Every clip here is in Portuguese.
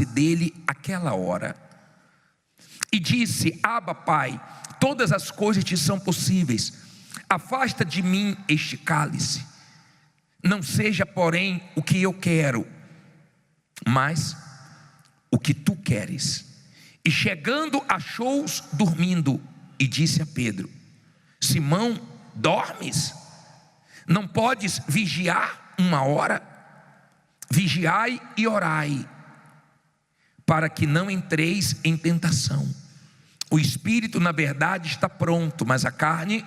dele aquela hora e disse: Abba, Pai, todas as coisas te são possíveis, afasta de mim este cálice, não seja porém o que eu quero, mas o que tu queres. E chegando achou-os dormindo e disse a Pedro: Simão, dormes? Não podes vigiar uma hora? Vigiai e orai, para que não entreis em tentação. O espírito na verdade está pronto, mas a carne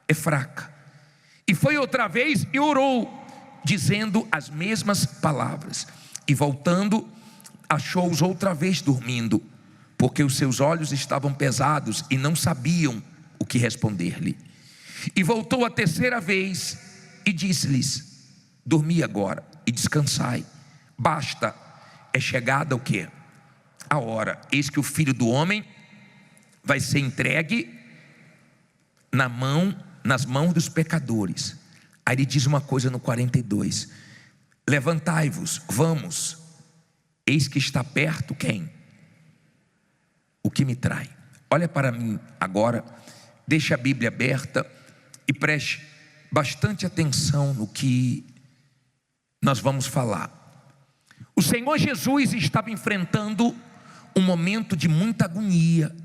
é fraca. E foi outra vez e orou, dizendo as mesmas palavras. E voltando, achou-os outra vez dormindo, porque os seus olhos estavam pesados e não sabiam o que responder-lhe. E voltou a terceira vez e disse-lhes: dormi agora e descansai, basta, é chegada o quê? A hora. Eis que o Filho do Homem vai ser entregue nas mãos dos pecadores. Aí ele diz uma coisa no 42: levantai-vos, vamos, eis que está perto quem? O que me trai. Olha para mim agora, deixe a Bíblia aberta e preste bastante atenção no que nós vamos falar. O Senhor Jesus estava enfrentando um momento de muita agonia,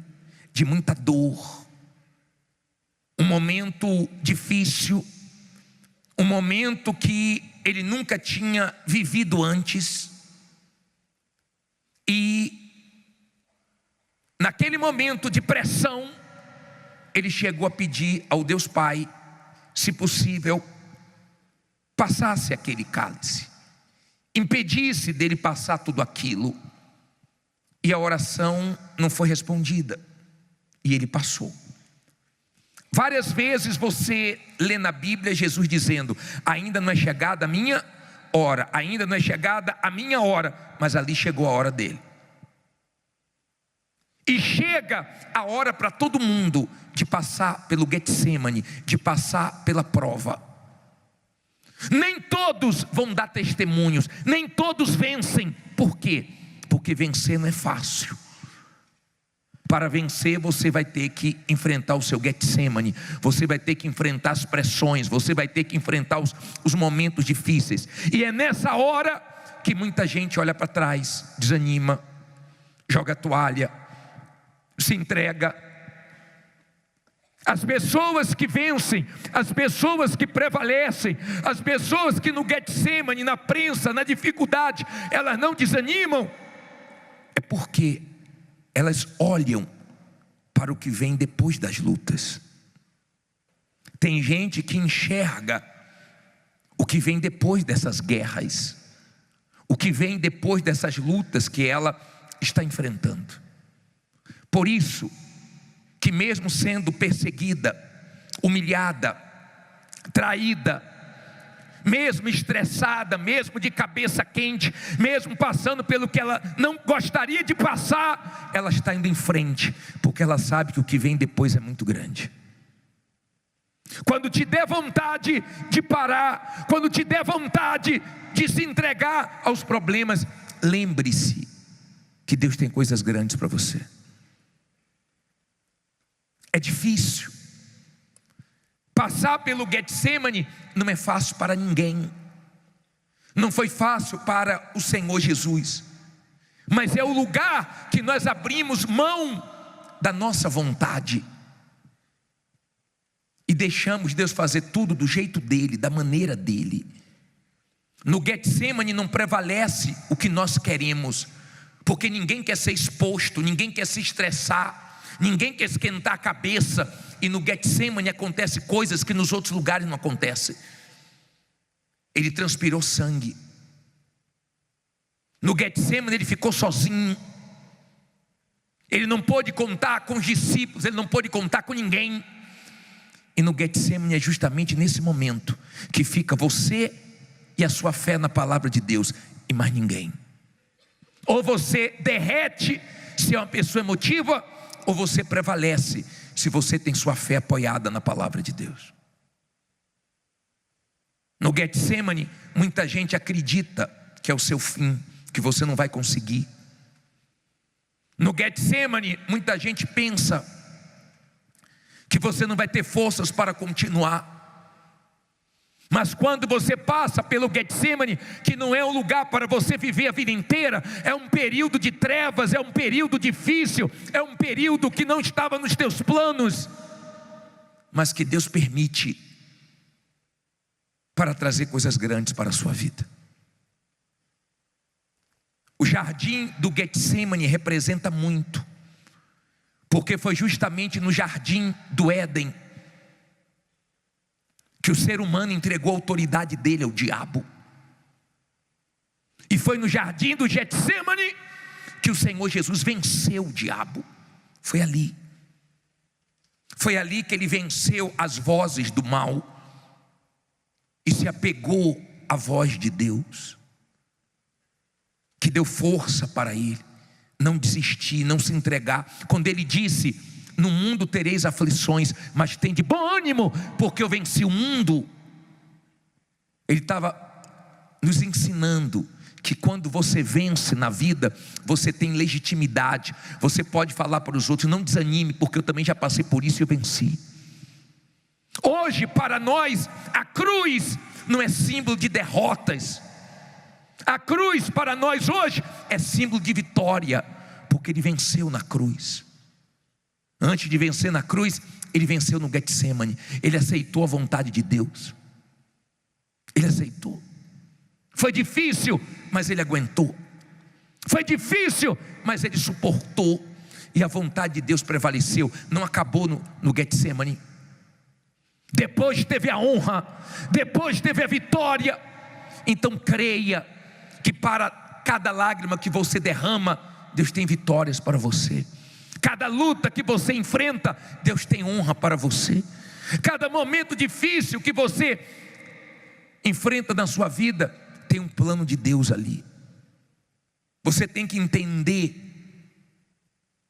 de muita dor, um momento difícil, um momento que ele nunca tinha vivido antes. E naquele momento de pressão, ele chegou a pedir ao Deus Pai, se possível, passasse aquele cálice, impedisse dele passar tudo aquilo. E a oração não foi respondida, e ele passou. Várias vezes você lê na Bíblia Jesus dizendo: ainda não é chegada a minha hora, ainda não é chegada a minha hora, mas ali chegou a hora dele. E chega a hora para todo mundo de passar pelo Getsemane, de passar pela prova. Nem todos vão dar testemunhos, nem todos vencem. Por quê? Porque vencer não é fácil. Para vencer você vai ter que enfrentar o seu Getsemane, você vai ter que enfrentar as pressões, você vai ter que enfrentar os momentos difíceis. E é nessa hora que muita gente olha para trás, desanima, joga a toalha, se entrega. As pessoas que vencem, as pessoas que prevalecem, as pessoas que no Getsemane, na prensa, na dificuldade, elas não desanimam, é porque elas olham para o que vem depois das lutas. Tem gente que enxerga o que vem depois dessas guerras, o que vem depois dessas lutas que ela está enfrentando. Por isso que mesmo sendo perseguida, humilhada, traída, mesmo estressada, mesmo de cabeça quente, mesmo passando pelo que ela não gostaria de passar, ela está indo em frente, porque ela sabe que o que vem depois é muito grande. Quando te der vontade de parar, quando te der vontade de se entregar aos problemas, lembre-se que Deus tem coisas grandes para você. É difícil. Passar pelo Getsemane não é fácil para ninguém. Não foi fácil para o Senhor Jesus. Mas é o lugar que nós abrimos mão da nossa vontade e deixamos Deus fazer tudo do jeito dele, da maneira dele. No Getsemane não prevalece o que nós queremos, porque ninguém quer ser exposto, ninguém quer se estressar, ninguém quer esquentar a cabeça. E no Getsemane acontecem coisas que nos outros lugares não acontecem. Ele transpirou sangue. No Getsemane ele ficou sozinho. Ele não pôde contar com os discípulos, ele não pôde contar com ninguém. E no Getsemane é justamente nesse momento que fica você e a sua fé na palavra de Deus, e mais ninguém. Ou você derrete se é uma pessoa emotiva, ou você prevalece se você tem sua fé apoiada na palavra de Deus. No Getsemane, muita gente acredita que é o seu fim, que você não vai conseguir. No Getsemane, muita gente pensa que você não vai ter forças para continuar. Mas quando você passa pelo Getsemane, que não é um lugar para você viver a vida inteira, é um período de trevas, é um período difícil, é um período que não estava nos teus planos, mas que Deus permite para trazer coisas grandes para a sua vida. O jardim do Getsemane representa muito, porque foi justamente no jardim do Éden que o ser humano entregou a autoridade dele ao diabo. E foi no jardim do Getsemane que o Senhor Jesus venceu o diabo. Foi ali. Foi ali que ele venceu as vozes do mal e se apegou à voz de Deus, que deu força para ele não desistir, não se entregar. Quando ele disse: no mundo tereis aflições, mas tem de bom ânimo, porque eu venci o mundo. Ele estava nos ensinando que quando você vence na vida, você tem legitimidade, você pode falar para os outros: não desanime, porque eu também já passei por isso e eu venci. Hoje para nós a cruz não é símbolo de derrotas, a cruz para nós hoje é símbolo de vitória, porque ele venceu na cruz. Antes de vencer na cruz, ele venceu no Getsemane. Ele aceitou a vontade de Deus. Ele aceitou. Foi difícil, mas ele aguentou. Foi difícil, mas ele suportou. E a vontade de Deus prevaleceu. Não acabou no Getsemane. Depois teve a honra, depois teve a vitória. Então creia que para cada lágrima que você derrama, Deus tem vitórias para você. Cada luta que você enfrenta, Deus tem honra para você. Cada momento difícil que você enfrenta na sua vida, tem um plano de Deus ali. Você tem que entender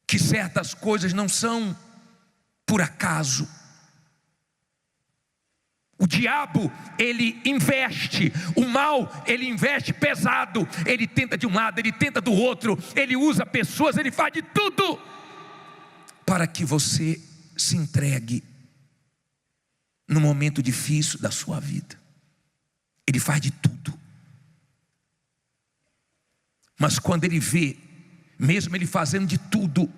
que certas coisas não são por acaso. O diabo, ele investe, o mal, ele investe pesado. Ele tenta de um lado, ele tenta do outro, ele usa pessoas, ele faz de tudo para que você se entregue no momento difícil da sua vida. Ele faz de tudo. Mas quando ele vê, mesmo ele fazendo de tudo,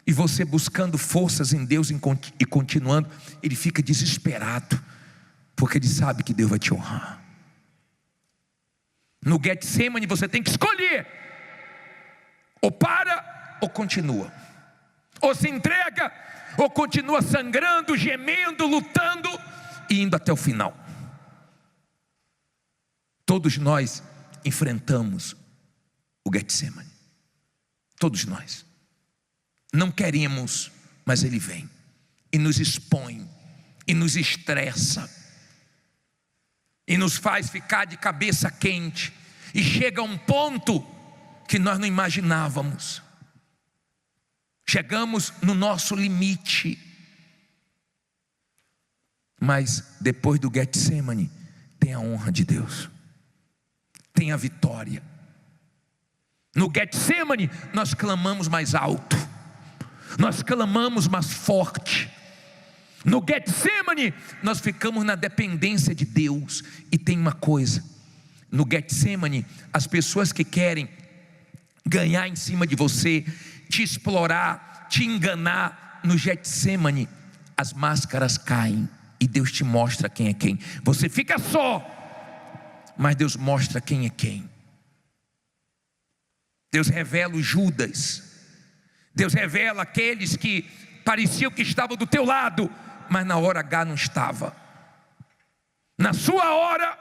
e você buscando forças em Deus e continuando, ele fica desesperado, porque ele sabe que Deus vai te honrar. No Getsemane você tem que escolher: ou para ou continua, ou se entrega, ou continua sangrando, gemendo, lutando e indo até o final. Todos nós enfrentamos o Getsemane. Todos nós. Não queremos, mas ele vem e nos expõe, e nos estressa, e nos faz ficar de cabeça quente, e chega a um ponto que nós não imaginávamos. Chegamos no nosso limite. Mas depois do Getsemane tem a honra de Deus, tem a vitória. No Getsemane nós clamamos mais alto, nós clamamos mais forte. No Getsemane nós ficamos na dependência de Deus. E tem uma coisa: no Getsemane, as pessoas que querem ganhar em cima de você, te explorar, te enganar, no Getsemane as máscaras caem e Deus te mostra quem é quem. Você fica só, mas Deus mostra quem é quem. Deus revela os Judas, Deus revela aqueles que pareciam que estavam do teu lado, mas na hora H não estava. Na sua hora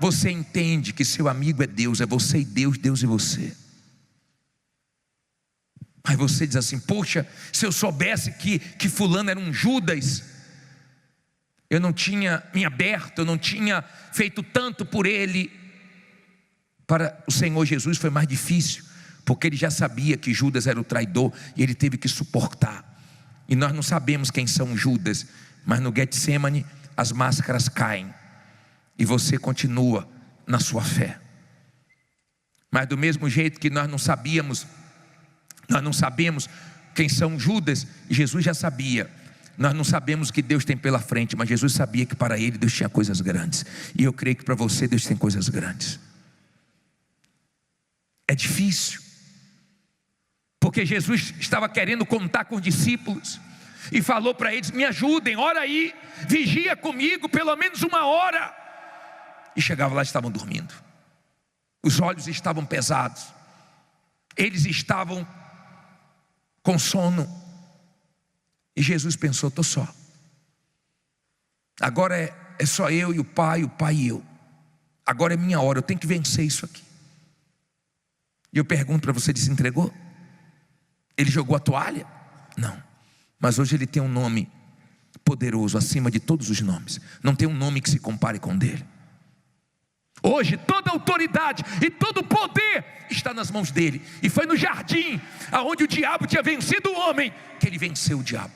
você entende que seu amigo é Deus, é você e Deus, Deus e você. Aí você diz assim: poxa, se eu soubesse que fulano era um Judas, eu não tinha me aberto, eu não tinha feito tanto por ele. Para o Senhor Jesus foi mais difícil, porque ele já sabia que Judas era o traidor, e ele teve que suportar. E nós não sabemos quem são Judas, mas no Getsemane as máscaras caem, e você continua na sua fé. Mas do mesmo jeito que nós não sabemos quem são Judas, Jesus já sabia. Nós não sabemos o que Deus tem pela frente, mas Jesus sabia que para ele Deus tinha coisas grandes. E eu creio que para você Deus tem coisas grandes. É difícil, porque Jesus estava querendo contar com os discípulos e falou para eles: me ajudem, ora aí, vigia comigo pelo menos 1 hora. E chegava lá, estavam dormindo, os olhos estavam pesados, eles estavam com sono. E Jesus pensou: estou só, agora é só eu e o Pai e eu. Agora é minha hora, eu tenho que vencer isso aqui. E eu pergunto para você: ele se entregou? Ele jogou a toalha? Não. Mas hoje ele tem um nome poderoso acima de todos os nomes. Não tem um nome que se compare com o dele. Hoje toda a autoridade e todo o poder está nas mãos dele. E foi no jardim, aonde o diabo tinha vencido o homem, que ele venceu o diabo.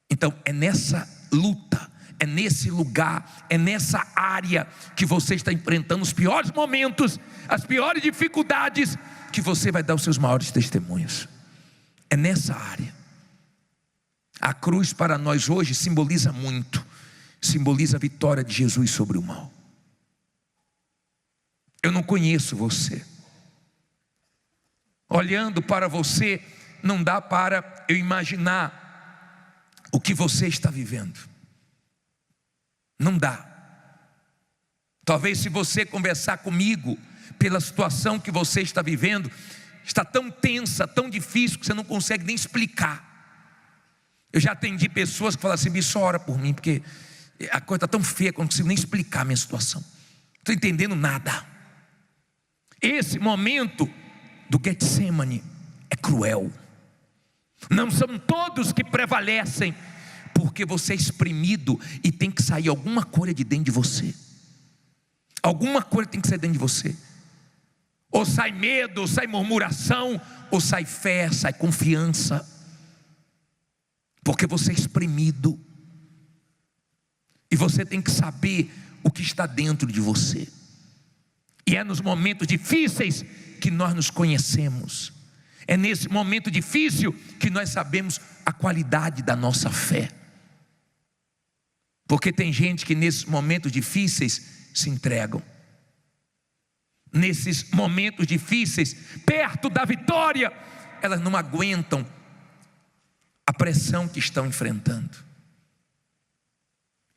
Então é nessa luta, é nesse lugar, é nessa área que você está enfrentando os piores momentos, as piores dificuldades, que você vai dar os seus maiores testemunhos. É nessa área. A cruz para nós hoje simboliza muito, simboliza a vitória de Jesus sobre o mal. Eu não conheço você. Olhando para você, não dá para eu imaginar o que você está vivendo. Não dá. Talvez se você conversar comigo, pela situação que você está vivendo, está tão tensa, tão difícil, que você não consegue nem explicar. Eu já atendi pessoas que falam assim: me só ora por mim, porque a coisa está tão feia que eu não consigo nem explicar a minha situação. Não estou entendendo nada. Esse momento do Getsemane é cruel. Não são todos que prevalecem, porque você é exprimido e tem que sair alguma coisa de dentro de você. Alguma coisa tem que sair dentro de você. Ou sai medo, ou sai murmuração, ou sai fé, sai confiança. Porque você é exprimido. E você tem que saber o que está dentro de você. E é nos momentos difíceis que nós nos conhecemos. É nesse momento difícil que nós sabemos a qualidade da nossa fé. Porque tem gente que nesses momentos difíceis se entregam. Nesses momentos difíceis, perto da vitória, elas não aguentam a pressão que estão enfrentando.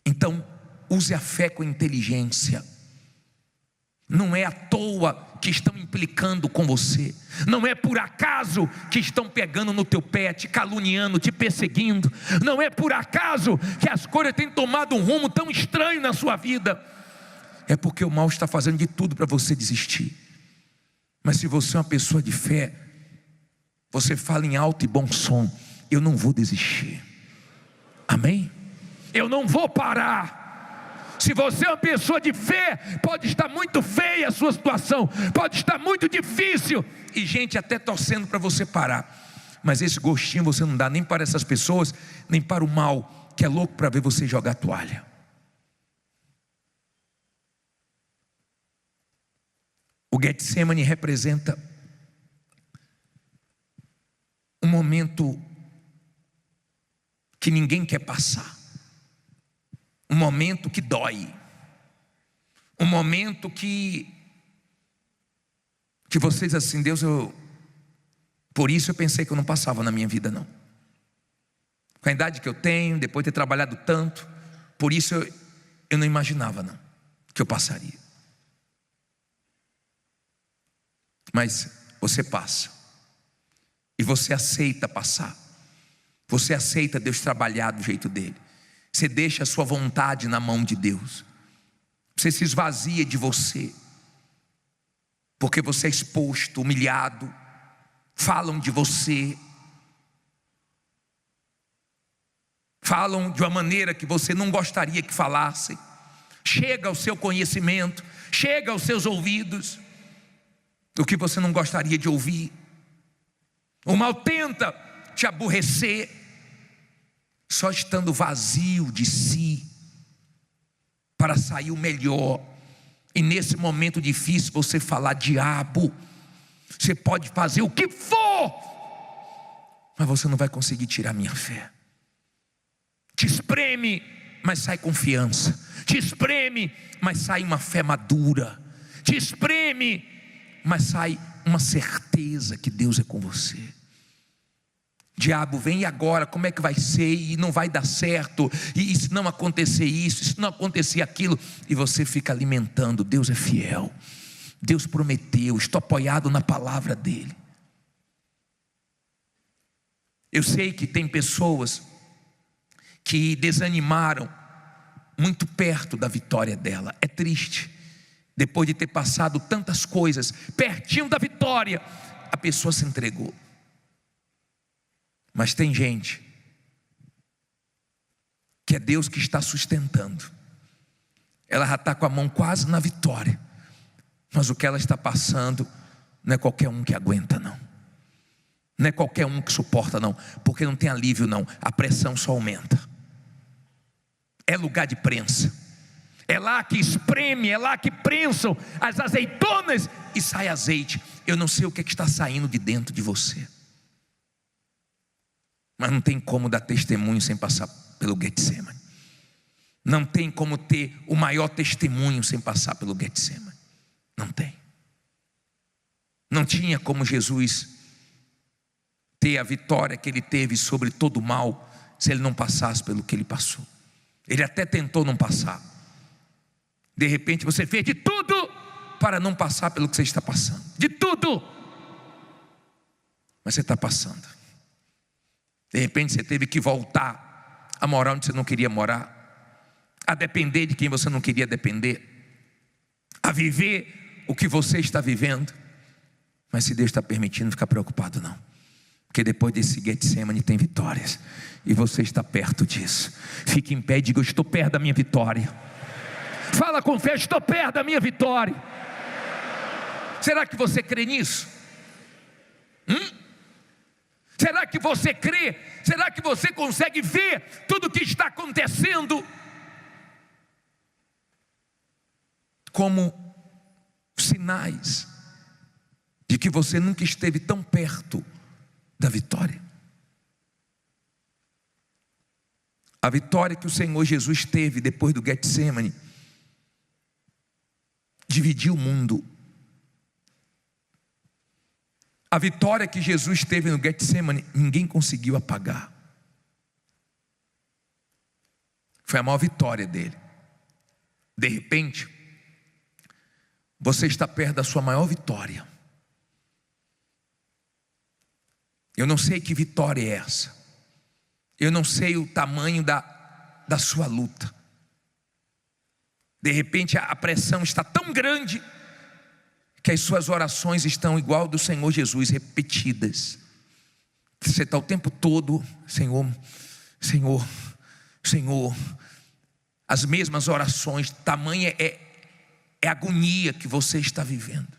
Então, use a fé com inteligência. Não é à toa que estão implicando com você. Não é por acaso que estão pegando no teu pé, te caluniando, te perseguindo. Não é por acaso que as coisas têm tomado um rumo tão estranho na sua vida. É porque o mal está fazendo de tudo para você desistir. Mas se você é uma pessoa de fé, você fala em alto e bom som: eu não vou desistir. Amém? Eu não vou parar. Se você é uma pessoa de fé, pode estar muito feia a sua situação, pode estar muito difícil, e gente até torcendo para você parar, mas esse gostinho você não dá nem para essas pessoas, nem para o mal, que é louco para ver você jogar a toalha. O Getsemane representa um momento que ninguém quer passar. Um momento que dói. Um momento que você diz assim: Deus, por isso eu pensei que eu não passava na minha vida não. Com a idade que eu tenho, depois de ter trabalhado tanto, por isso eu não imaginava não, que eu passaria. Mas você passa. E você aceita passar. Você aceita Deus trabalhar do jeito dele. Você deixa a sua vontade na mão de Deus. Você se esvazia de você. Porque você é exposto, humilhado. Falam de você. Falam de uma maneira que você não gostaria que falassem. Chega ao seu conhecimento, chega aos seus ouvidos o que você não gostaria de ouvir. O mal tenta te aborrecer, só estando vazio de si, para sair o melhor, E nesse momento difícil você falar: diabo, você pode fazer o que for, mas você não vai conseguir tirar minha fé. Te espreme, mas sai confiança. Te espreme, mas sai uma fé madura. Te espreme, mas sai uma certeza que Deus é com você. Diabo, vem, e agora? Como é que vai ser? E não vai dar certo. E se não acontecer isso, se não acontecer aquilo, e você fica alimentando. Deus é fiel, Deus prometeu, estou apoiado na palavra dele. Eu sei que tem pessoas que desanimaram muito perto da vitória dela. É triste, depois de ter passado tantas coisas, pertinho da vitória, a pessoa se entregou. Mas tem gente que é Deus que está sustentando. Ela já está com a mão quase na vitória, mas o que ela está passando não é qualquer um que aguenta, não. Não é qualquer um que suporta, não. Porque não tem alívio, não. A pressão só aumenta. É lugar de prensa. É lá que espreme, é lá que prensam as azeitonas e sai azeite. Eu não sei o que está saindo de dentro de você, mas não tem como dar testemunho sem passar pelo Getsemane. Não tem como ter o maior testemunho sem passar pelo Getsemane. Não tem. Não tinha como Jesus ter a vitória que ele teve sobre todo o mal se ele não passasse pelo que ele passou. Ele até tentou não passar. De repente você fez de tudo para não passar pelo que você está passando. De tudo. Mas você está passando. De repente você teve que voltar a morar onde você não queria morar, a depender de quem você não queria depender, a viver o que você está vivendo. Mas se Deus está permitindo, não fica preocupado não, porque depois desse Getsemane tem vitórias, e você está perto disso. Fique em pé e diga: eu estou perto da minha vitória. Fala com fé: estou perto da minha vitória. Será que você crê nisso? Será que você crê? Será que você consegue ver tudo o que está acontecendo como sinais de que você nunca esteve tão perto da vitória? A vitória que o Senhor Jesus teve depois do Getsemane dividiu o mundo. A vitória que Jesus teve no Getsemane, ninguém conseguiu apagar. Foi a maior vitória dele. De repente, você está perto da sua maior vitória. Eu não sei que vitória é essa. Eu não sei o tamanho da sua luta. De repente a pressão está tão grande que as suas orações estão igual do Senhor Jesus, repetidas. Você está o tempo todo: Senhor, Senhor, Senhor. As mesmas orações. Tamanha é a agonia que você está vivendo.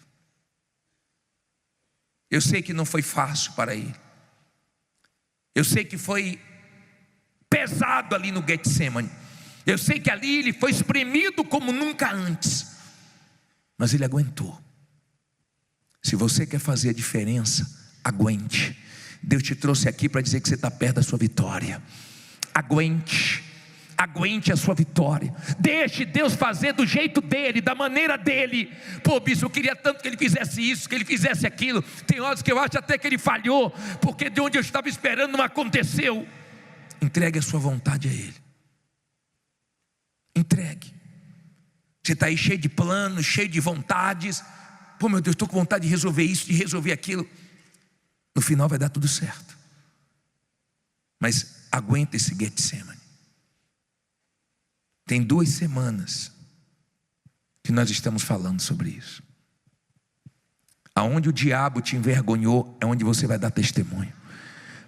Eu sei que não foi fácil para ele. Eu sei que foi pesado ali no Getsemane. Eu sei que ali ele foi espremido como nunca antes, mas ele aguentou. Se você quer fazer a diferença, aguente. Deus te trouxe aqui para dizer que você está perto da sua vitória. Aguente. Aguente a sua vitória. Deixe Deus fazer do jeito dele, da maneira dele. Pô, bispo, eu queria tanto que ele fizesse isso, que ele fizesse aquilo. Tem horas que eu acho até que ele falhou, porque de onde eu estava esperando não aconteceu. Entregue a sua vontade a ele. Entregue. Você está aí cheio de planos, cheio de vontades. Pô, meu Deus, estou com vontade de resolver isso, de resolver aquilo. No final vai dar tudo certo. Mas aguenta esse Getsemane. Tem 2 semanas que nós estamos falando sobre isso. Aonde o diabo te envergonhou é onde você vai dar testemunho.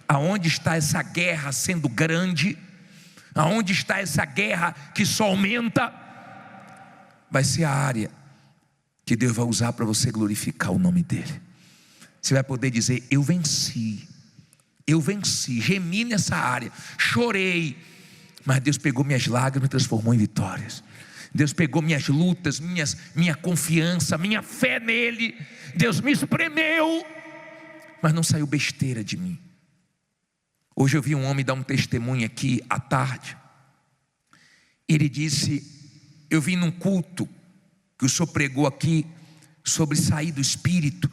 Aonde está essa guerra sendo grande, aonde está essa guerra que só aumenta, vai ser a área que Deus vai usar para você glorificar o nome dele. Você vai poder dizer: eu venci, gemi nessa área, chorei, mas Deus pegou minhas lágrimas e transformou em vitórias. Deus pegou minhas lutas, minha confiança, minha fé nele. Deus me espremeu, mas não saiu besteira de mim. Hoje eu vi um homem dar um testemunho aqui à tarde. Ele disse: eu vim num culto que o senhor pregou aqui sobre sair do espírito,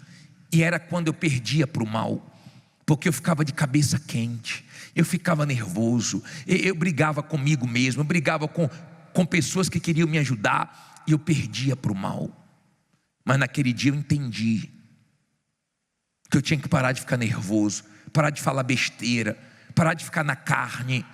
e era quando eu perdia para o mal, porque eu ficava de cabeça quente, eu ficava nervoso, eu brigava comigo mesmo, eu brigava com pessoas que queriam me ajudar, e eu perdia para o mal. Mas naquele dia eu entendi que eu tinha que parar de ficar nervoso, parar de falar besteira, parar de ficar na carne.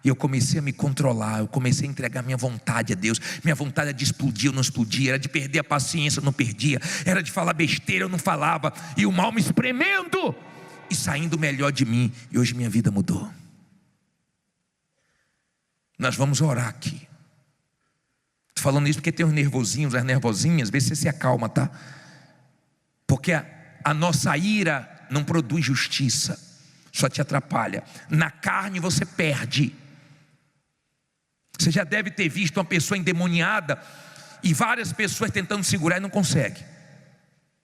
E eu comecei a me controlar, eu comecei a entregar minha vontade a Deus. Minha vontade era de explodir, eu não explodia, era de perder a paciência, eu não perdia, era de falar besteira, eu não falava, e o mal me espremendo e saindo melhor de mim. E hoje minha vida mudou. Nós vamos orar aqui. Estou falando isso porque tem uns nervosinhos, as nervosinhas. Vê se você se acalma, tá? Porque a nossa ira não produz justiça, só te atrapalha. Na carne você perde. Você já deve ter visto uma pessoa endemoniada e várias pessoas tentando segurar e não consegue.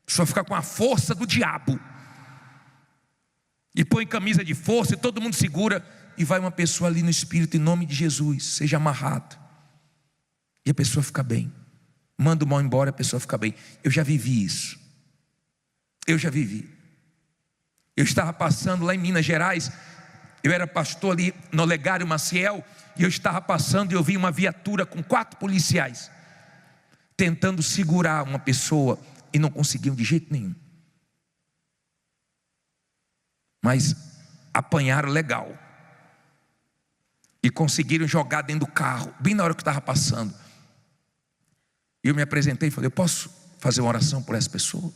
Só fica com a força do diabo, e põe camisa de força e todo mundo segura, e vai uma pessoa ali no espírito, em nome de Jesus, seja amarrado, e a pessoa fica bem. Manda o mal embora, a pessoa fica bem. Eu já vivi isso. Eu já vivi. Eu estava passando lá em Minas Gerais, eu era pastor ali no Olegário Maciel, e eu estava passando e eu vi uma viatura com 4 policiais tentando segurar uma pessoa, e não conseguiam de jeito nenhum, mas apanharam legal e conseguiram jogar dentro do carro, bem na hora que eu estava passando. E eu me apresentei e falei: eu posso fazer uma oração por essa pessoa?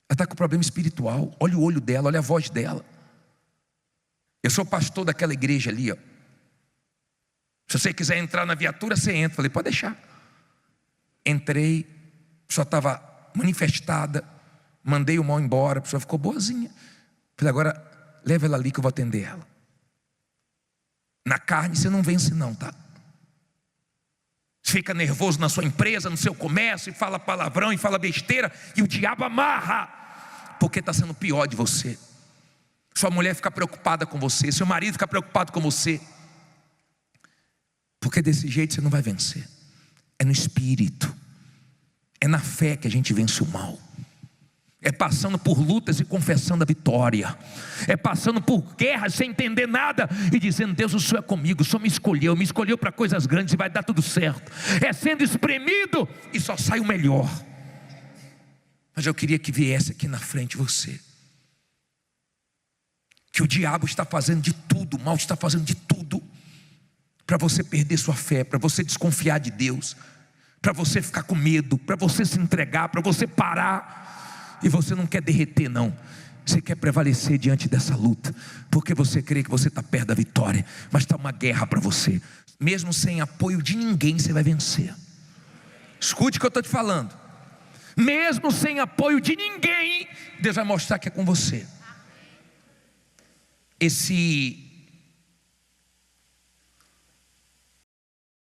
Ela está com problema espiritual, olha o olho dela, olha a voz dela. Eu sou pastor daquela igreja ali, ó. Se você quiser entrar na viatura, você entra. Falei: pode deixar. Entrei, a pessoa estava manifestada, mandei o mal embora, a pessoa ficou boazinha. Falei: agora leva ela ali que eu vou atender ela. Na carne você não vence não, tá? Você fica nervoso na sua empresa, no seu comércio, e fala palavrão e fala besteira, e o diabo amarra, porque está sendo pior de você. Sua mulher fica preocupada com você, seu marido fica preocupado com você, porque desse jeito você não vai vencer. É no espírito, é na fé que a gente vence o mal. É passando por lutas e confessando a vitória. É passando por guerras sem entender nada e dizendo: Deus, o Senhor é comigo, o Senhor me escolheu para coisas grandes e vai dar tudo certo. É sendo espremido e só sai o melhor. Mas eu queria que viesse aqui na frente você, que o diabo está fazendo de tudo, o mal está fazendo de tudo para você perder sua fé, para você desconfiar de Deus, para você ficar com medo, para você se entregar, para você parar. E você não quer derreter não, você quer prevalecer diante dessa luta, porque você crê que você está perto da vitória, mas está uma guerra para você. Mesmo sem apoio de ninguém, você vai vencer. Escute o que eu estou te falando. Mesmo sem apoio de ninguém, Deus vai mostrar que é com você. Esse